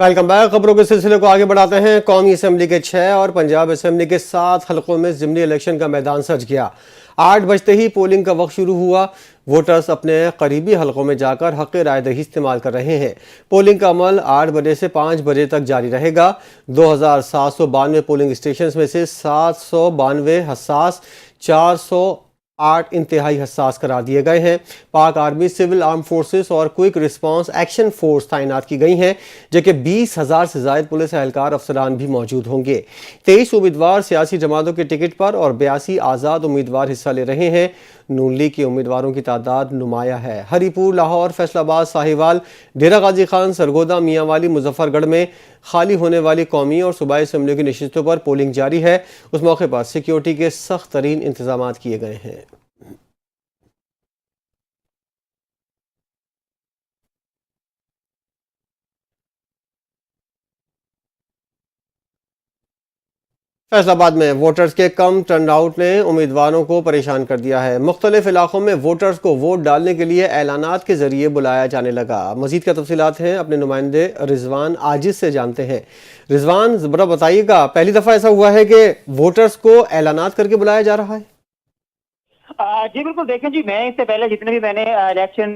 Welcome back. खबरों के सिलसिले को आगे बढ़ाते हैं। कौमी असम्बली के 6 और पंजाब असम्बली के 7 हलकों में ज़िमनी इलेक्शन का मैदान सज गया। 8 बजते ही पोलिंग का वक्त शुरू हुआ। वोटर्स अपने करीबी हलकों में जाकर हक़ राय दही इस्तेमाल कर रहे हैं। पोलिंग का अमल 8 बजे से 5 बजे तक जारी रहेगा। 2792 पोलिंग स्टेशन में से 792 हसास, 408 इंतहाई हसास करार दिए गए हैं। पाक आर्मी, सिविल आर्म फोर्सेस और क्विक रिस्पांस एक्शन फोर्स तैनात की गई हैं, जबकि 20,000 से ज़ायद पुलिस एहलकार अफसरान भी मौजूद होंगे। 23 उम्मीदवार सियासी जमातों के टिकट पर और 82 आज़ाद उम्मीदवार हिस्सा ले रहे हैं। नून लीग के उम्मीदवारों की तादाद नुमाया है। हरीपुर, लाहौर, फैसलाबाद, साहिवाल, डेरा गाजी खान, सरगोदा, मियांवाली, मुजफ्फरगढ़ में खाली होने वाली कौमी और सूबाई असम्बलियों की नशिस्तों पर पोलिंग जारी है। उस मौके पर सिक्योरिटी के सख्त तरीन इंतजाम किए गए हैं। फैसलाबाद में वोटर्स के कम टर्नआउट ने उम्मीदवारों को परेशान कर दिया है। मुख्तलिफ इलाकों में वोटर्स को वोट डालने के लिए ऐलानात के जरिए बुलाया जाने लगा। मजीद क्या तफसीलात हैं अपने नुमाइंदे रिजवान आजिज से जानते हैं। रिजवान, ज़रा बताइएगा, पहली दफ़ा ऐसा हुआ है कि वोटर्स को ऐलानात करके बुलाया जा रहा है? जी बिल्कुल, देखें जी, मैं इससे पहले जितने भी मैंने इलेक्शन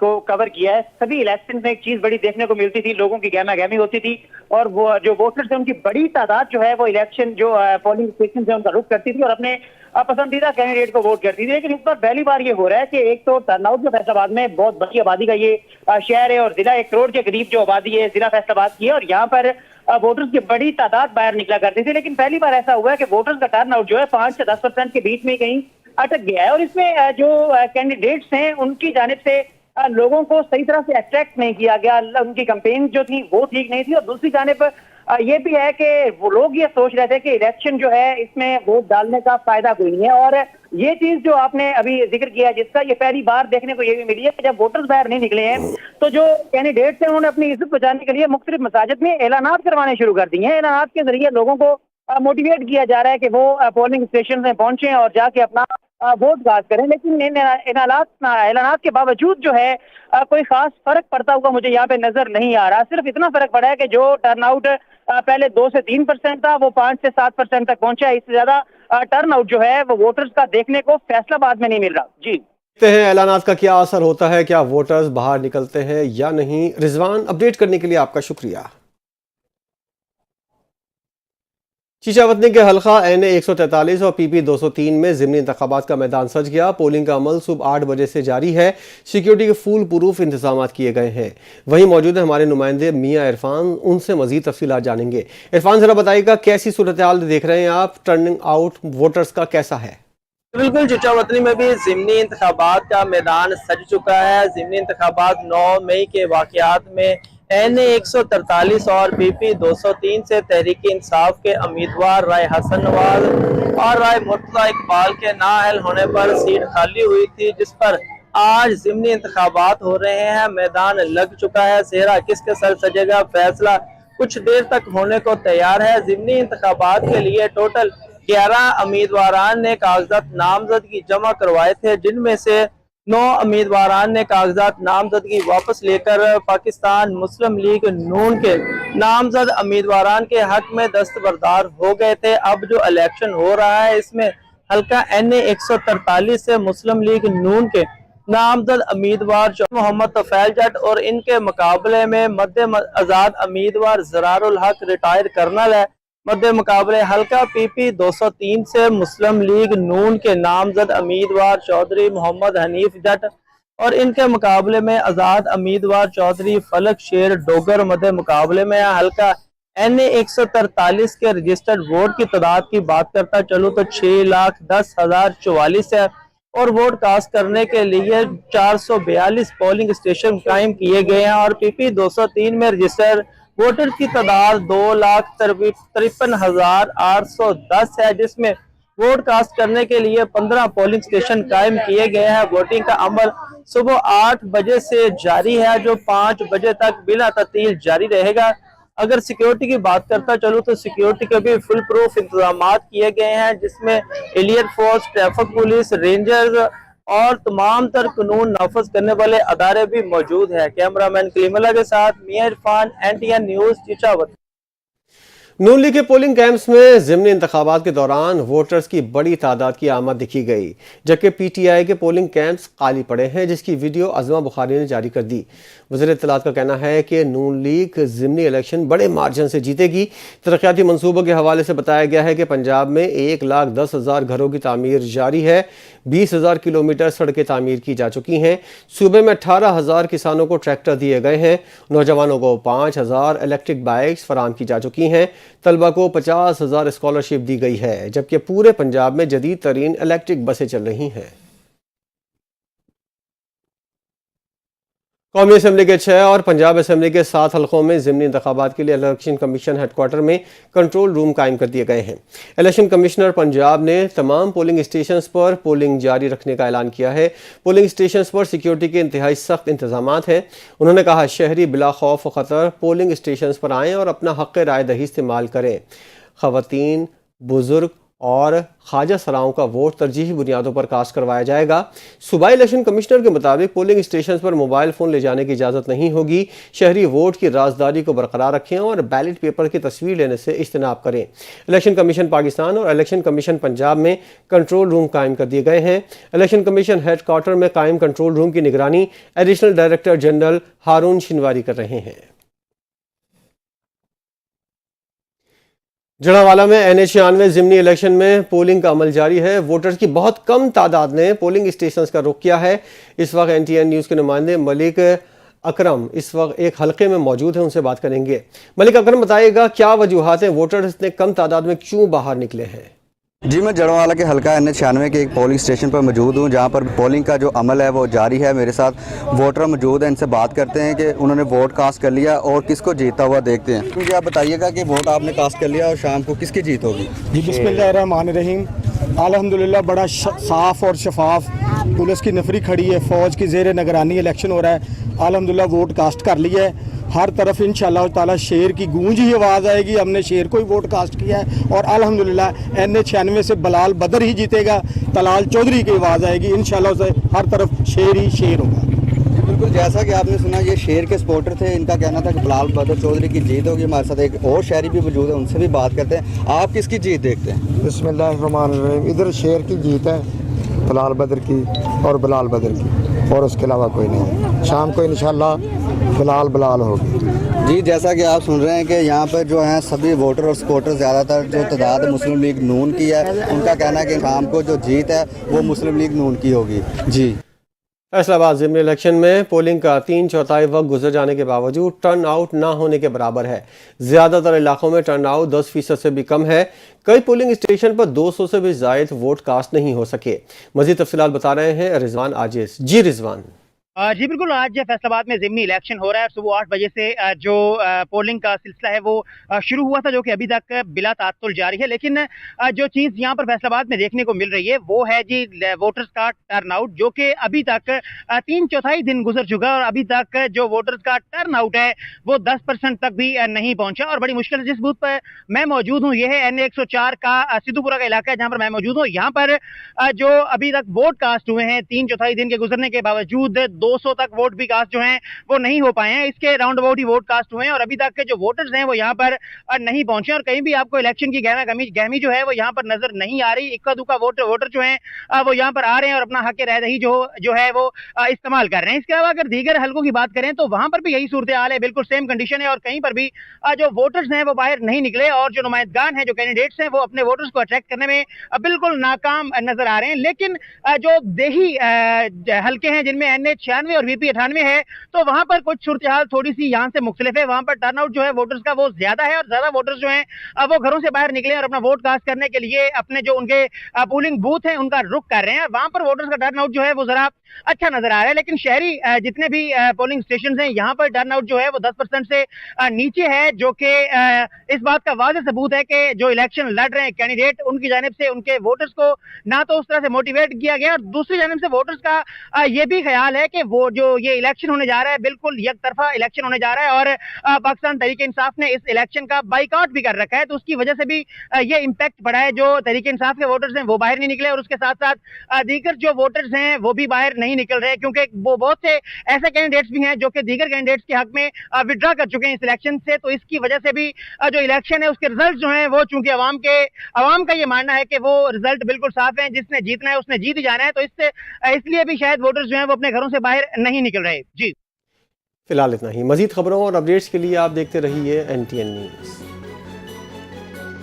को कवर किया है, सभी इलेक्शन में एक चीज बड़ी देखने को मिलती थी, लोगों की गहमा गहमी होती थी और वो जो वोटर्स हैं उनकी बड़ी तादाद जो है वो इलेक्शन जो पोलिंग स्टेशन है उनका रुख करती थी और अपने पसंदीदा कैंडिडेट को वोट करती थी। लेकिन इस बार पहली बार ये हो रहा है कि एक तो टर्नआउट जो फैसलाबाद में बहुत बड़ी आबादी का ये शहर है और जिला 1 करोड़ के करीब जो आबादी है जिला फैसलाबाद की है और यहाँ पर वोटर्स की बड़ी तादाद बाहर निकला करती थी। लेकिन पहली बार ऐसा हुआ है कि वोटर्स का टर्नआउट जो है 5 से 10% के बीच में कहीं अटक गया है और इसमें जो कैंडिडेट्स हैं उनकी जानिब से लोगों को सही तरह से अट्रैक्ट नहीं किया गया। उनकी कैंपेन जो थी वो ठीक नहीं थी और दूसरी जानिब ये भी है कि वो लोग ये सोच रहे थे कि इलेक्शन जो है इसमें वोट डालने का फायदा कोई नहीं है। और ये चीज जो आपने अभी जिक्र किया जिसका ये पहली बार देखने को ये भी मिली है कि जब वोटर्स बाहर नहीं निकले हैं तो जो कैंडिडेट्स हैं उन्होंने अपनी इज्जत बचाने के लिए मुख्तलिफ मसाजिद में ऐलानात करवाने शुरू कर दिए हैं। ऐलानात के जरिए लोगों को मोटिवेट किया जा रहा है कि वो पोलिंग स्टेशन में पहुंचे और जाके अपना वोट कास्ट करें। लेकिन इन ऐलानात के बावजूद जो है कोई खास फर्क पड़ता हुआ मुझे यहाँ पे नजर नहीं आ रहा। सिर्फ इतना फर्क पड़ा है कि जो टर्नआउट पहले 2 से 3% था वो 5 से 7% तक पहुंचा है। इससे ज्यादा टर्नआउट जो है वो वोटर्स का देखने को फैसलाबाद में नहीं मिल रहा। जी देखते हैं ऐलानात का क्या असर होता है, क्या वोटर्स बाहर निकलते हैं या नहीं। रिजवान, अपडेट करने के लिए आपका शुक्रिया। शीशावतनी के हल्का NA 143 और PP 203 में ज़िमनी इंतखाबात का मैदान सज गया। पोलिंग का अमल सुबह 8 बजे से जारी है। सिक्योरिटी के फुल प्रूफ इंतजाम किए गए हैं। वहीं मौजूद है हमारे नुमाइंदे मियाँ इरफान, उनसे मजीद तफसीलात जानेंगे। इरफान, ज़रा बताइएगा कैसी सूरत हाल देख रहे हैं आप, टर्निंग आउट वोटर्स का कैसा है? बिल्कुल, शीशावतनी में भी ज़िमनी इंतखाबात का मैदान सज चुका है। ज़िमनी इंतखाबात 9 मई के वाक़यात में NA 143 और PP 203 से तहरीक इंसाफ के उम्मीदवार राय हसन नवाज और राय मुर्तज़ा इकबाल के नाअहल होने पर सीट खाली हुई थी, जिस पर आज ज़िमनी इंतखाबात हो रहे हैं। मैदान लग चुका है। सेहरा किसके सर सजेगा, फैसला कुछ देर तक होने को तैयार है। ज़िमनी इंतखाबात के लिए टोटल 11 उम्मीदवारान ने कागजात नामजदगी जमा करवाए थे, जिनमें से 9 उम्मीदवारान ने कागजात नामजदगी वापस लेकर पाकिस्तान मुस्लिम लीग नून के नामजद उम्मीदवारान के हक में दस्तबरदार हो गए थे। अब जो इलेक्शन हो रहा है इसमें हल्का NA 143 से मुस्लिम लीग नून के नामजद उम्मीदवार मोहम्मद तफैल जट और इनके मुकाबले में मद्दे आजाद उम्मीदवार जरारुल हक रिटायर्ड कर्नल है। मद्दे मुकाबले हल्का PP 203 से मुस्लिम लीग नून के नामजद उम्मीदवार चौधरी मोहम्मद हनीफ जट और इनके मुकाबले में आजाद उम्मीदवार चौधरी फलक शेर डोगर। मद्दे मुकाबले में हल्का NA 143 के रजिस्टर्ड वोट की तादाद की बात करता चलूँ तो 6,10,044 है और वोट कास्ट करने के लिए 442 पोलिंग स्टेशन कायम किए गए हैं और PP 203 में रजिस्टर्ड वोटर की तादाद 2,53,810 है, जिसमें वोट कास्ट करने के लिए 15 पोलिंग स्टेशन कायम किए गए हैं। वोटिंग का अमल सुबह 8 बजे से जारी है, जो 5 बजे तक बिना तअतील जारी रहेगा। अगर सिक्योरिटी की बात करता चलूँ तो सिक्योरिटी के भी फुल प्रूफ इंतजाम किए गए हैं, जिसमें elite force, traffic police, rangers اور تمام تر قانون نافذ کرنے والے ادارے بھی موجود ہیں۔ کیمرامین کلیم اللہ کے ساتھ میاں عرفان، NTN نیوز، چچاوت۔ نون لیگ کے پولنگ کیمپس میں ضمنی انتخابات کے دوران ووٹرز کی بڑی تعداد کی آمد دیکھی گئی، جبکہ پی ٹی آئی کے پولنگ کیمپس خالی پڑے ہیں، جس کی ویڈیو عظمہ بخاری نے جاری کر دی۔ وزیر اطلاعات کا کہنا ہے کہ نون لیگ ضمنی الیکشن بڑے مارجن سے جیتے گی۔ ترقیاتی منصوبوں کے حوالے سے بتایا گیا ہے کہ پنجاب میں 1,10,000 گھروں کی تعمیر جاری ہے، 20,000 کلومیٹر سڑکیں تعمیر کی جا چکی ہیں۔ صوبے میں 18,000 کسانوں کو ٹریکٹر دیے گئے ہیں، نوجوانوں کو 5,000 الیکٹرک بائکس فراہم کی جا چکی ہیں، طلبہ کو 50,000 اسکالرشپ دی گئی ہے، جبکہ پورے پنجاب میں جدید ترین الیکٹرک بسیں چل رہی ہیں۔ قومی اسمبلی کے 6 اور پنجاب اسمبلی کے 7 حلقوں میں ضمنی انتخابات کے لیے الیکشن کمیشن ہیڈ کوارٹر میں کنٹرول روم قائم کر دیے گئے ہیں۔ الیکشن کمشنر پنجاب نے تمام پولنگ اسٹیشنز پر پولنگ جاری رکھنے کا اعلان کیا ہے۔ پولنگ اسٹیشنز پر سیکیورٹی کے انتہائی سخت انتظامات ہیں۔ انہوں نے کہا شہری بلا خوف و خطر پولنگ اسٹیشنز پر آئیں اور اپنا حق رائے دہی استعمال کریں۔ خواتین، بزرگ اور خواجہ سراؤں کا ووٹ ترجیحی بنیادوں پر کاسٹ کروایا جائے گا۔ صوبائی الیکشن کمشنر کے مطابق پولنگ اسٹیشنز پر موبائل فون لے جانے کی اجازت نہیں ہوگی۔ شہری ووٹ کی رازداری کو برقرار رکھیں اور بیلٹ پیپر کی تصویر لینے سے اجتناب کریں۔ الیکشن کمیشن پاکستان اور الیکشن کمیشن پنجاب میں کنٹرول روم قائم کر دیے گئے ہیں۔ الیکشن کمیشن ہیڈ کوارٹر میں قائم کنٹرول روم کی نگرانی additional director general Haroon Shinwari کر رہے ہیں۔ جڑاوالا میں NH-96 ضمنی الیکشن میں پولنگ کا عمل جاری ہے۔ ووٹرز کی بہت کم تعداد نے پولنگ اسٹیشنز کا رخ کیا ہے۔ اس وقت NTN نیوز کے نمائندے ملک اکرم اس وقت ایک حلقے میں موجود ہیں، ان سے بات کریں گے۔ ملک اکرم بتائیے گا کیا وجوہات ہیں، ووٹرز اتنے کم تعداد میں کیوں باہر نکلے ہیں؟ جی میں جڑوالا کے حلقہ NH-96 کے ایک پولنگ اسٹیشن پر موجود ہوں، جہاں پر پولنگ کا جو عمل ہے وہ جاری ہے۔ میرے ساتھ ووٹر موجود ہیں، ان سے بات کرتے ہیں کہ انہوں نے ووٹ کاسٹ کر لیا اور کس کو جیتا ہوا دیکھتے ہیں۔ مجھے آپ بتائیے گا کہ ووٹ آپ نے کاسٹ کر لیا اور شام کو کس کی جیت ہوگی؟ جی بسم اللہ الرحمن الرحیم۔ الحمدللہ بڑا صاف اور شفاف پولیس کی نفری کھڑی ہے، فوج کی زیر نگرانی الیکشن ہو رہا ہے۔ الحمدللہ ووٹ کاسٹ کر لیا ہے، ہر طرف انشاءاللہ تعالی شیر کی گونج ہی آواز آئے گی۔ ہم نے شیر کو ہی ووٹ کاسٹ کیا ہے اور الحمدللہ NH-96 سے بلال بدر ہی جیتے گا، طلال چودھری کی آواز آئے گی، انشاءاللہ سے ہر طرف شیر ہی شیر ہوگا۔ بالکل، جیسا کہ آپ نے سنا یہ شیر کے سپورٹر تھے، ان کا کہنا تھا کہ بلال بدر چودھری کی جیت ہوگی۔ ہمارے ساتھ ایک اور شہری بھی موجود ہے، ان سے بھی بات کرتے ہیں۔ آپ کس کی جیت دیکھتے ہیں؟ بسم اللہ الرحمن الرحیم۔ ادھر شیر کی جیت ہے، بلال بدر کی اور بلال بدر کی، اور اس کے علاوہ کوئی نہیں۔ شام کو انشاءاللہ بلال ہوگی۔ جی جیسا کہ آپ سن رہے ہیں کہ یہاں پر جو ہیں سبھی ووٹر اور سپورٹر زیادہ تر جو تعداد مسلم لیگ نون کی ہے، ان کا کہنا ہے کہ شام کو جو جیت ہے وہ مسلم لیگ نون کی ہوگی۔ جی فیصل آباد ضمنی الیکشن میں پولنگ کا 3/4 وقت گزر جانے کے باوجود ٹرن آؤٹ نہ ہونے کے برابر ہے۔ زیادہ تر علاقوں میں ٹرن آؤٹ 10% سے بھی کم ہے۔ کئی پولنگ اسٹیشن پر 200 سے بھی زائد ووٹ کاسٹ نہیں ہو سکے۔ مزید تفصیلات بتا رہے ہیں رضوان عاجز۔ جی رضوان۔ جی بالکل، آج فیصل آباد میں ضمنی الیکشن ہو رہا ہے۔ صبح 8 بجے سے جو پولنگ کا سلسلہ ہے وہ شروع ہوا تھا، جو کہ ابھی تک بلا تعطل جاری ہے۔ لیکن جو چیز یہاں پر فیصل آباد میں دیکھنے کو مل رہی ہے وہ ہے جی ووٹرز کا ٹرن آؤٹ، جو کہ ابھی تک 3/4 دن گزر چکا اور ابھی تک جو ووٹرز کا ٹرن آؤٹ ہے وہ 10% تک بھی نہیں پہنچا۔ اور بڑی مشکل سے جس بوتھ پر میں موجود ہوں یہ ہے NA-104 کا سدھو پورہ کا علاقہ ہے، جہاں پر میں موجود ہوں۔ یہاں پر جو ابھی تک ووٹ کاسٹ ہوئے ہیں 3/4 دن کے گزرنے کے باوجود 200 تک ووٹ بھی کاسٹ جو ہیں وہ نہیں ہو پائے ہیں۔ اس کے round about he vote cast ہوئے ہیں اور ابھی تک کے جو ووٹرز ہیں وہ یہاں پر نہیں پہنچے اور کہیں بھی آپ کو الیکشن کی گہمی جو ہے وہ یہاں پر نظر نہیں آ رہی۔ اکا دکا ووٹر جو ہیں وہ یہاں پر آ رہے ہیں اور اپنا حق رائے دہی جو ہے وہ استعمال کر رہے ہیں۔ اس کے علاوہ اگر دیگر حلقوں کی بات کریں تو وہاں پر بھی یہی صورتحال ہے، بالکل سیم کنڈیشن ہے اور کہیں پر بھی جو ووٹرز ہیں وہ باہر نہیں نکلے اور جو نمائندگان ہیں، جو کینڈیڈیٹس ہیں، وہ اپنے ووٹرز کو اٹریکٹ کرنے میں بالکل ناکام نظر آ رہے ہیں۔ لیکن جو دیہی حلقے ہیں جن میں NH-96 اور VP-98 ہے تو وہاں پر کچھ صورتحال تھوڑی سی یہاں سے مختلف ہے۔ وہاں پر ٹرن آؤٹ جو ہے ووٹرز کا وہ زیادہ ہے اور زیادہ ووٹرز جو ہیں وہ گھروں سے باہر نکلے اور اپنا ووٹ کاسٹ کرنے کے لیے اپنے جو ان کے پولنگ بوتھ ہیں ان کا رخ کر رہے ہیں۔ وہاں پر ووٹرز کا ٹرن آؤٹ جو ہے وہ ذرا اچھا نظر آ رہا ہے، لیکن شہری جتنے بھی پولنگ اسٹیشنز ہیں یہاں پر ٹرن آؤٹ جو ہے وہ 10% سے نیچے ہے، جو کہ اس بات کا واضح ثبوت ہے کہ جو الیکشن لڑ رہے ہیں کینڈیڈیٹ ان کی جانب سے ان کے ووٹرز کو نہ تو اس طرح سے موٹیویٹ کیا گیا اور دوسری جانب سے ووٹرز کا یہ بھی خیال ہے کہ कि वो जो ये इलेक्शन होने जा रहा है बिल्कुल एक तरफा इलेक्शन होने जा रहा है और पाकिस्तान तहरीक इंसाफ ने इस इलेक्शन का बाइकआउट भी कर रखा है, तो उसकी वजह से भी ये इम्पैक्ट पड़ा है। जो तहरीक इंसाफ के वोटर्स हैं वो बाहर नहीं निकले और उसके साथ साथ दीगर जो वोटर्स हैं वो भी बाहर नहीं निकल रहे, क्योंकि वो बहुत से ऐसे कैंडिडेट्स भी हैं जो कि दीगर कैंडिडेट्स के हक में विड्रॉ कर चुके हैं इस इलेक्शन से। तो इसकी वजह से भी जो इलेक्शन है उसके रिजल्ट जो हैं वो चूंकि अवाम का ये मानना है कि वो रिजल्ट बिल्कुल साफ है, जिसने जीतना है उसने जीत ही जाना है, तो इसलिए भी शायद वोटर्स जो हैं वो अपने घरों से बाहर नहीं निकल रहे। जी फिलहाल इतना ही। मजीद खबरों और अपडेट्स के लिए आप देखते रहिए NTN न्यूज़।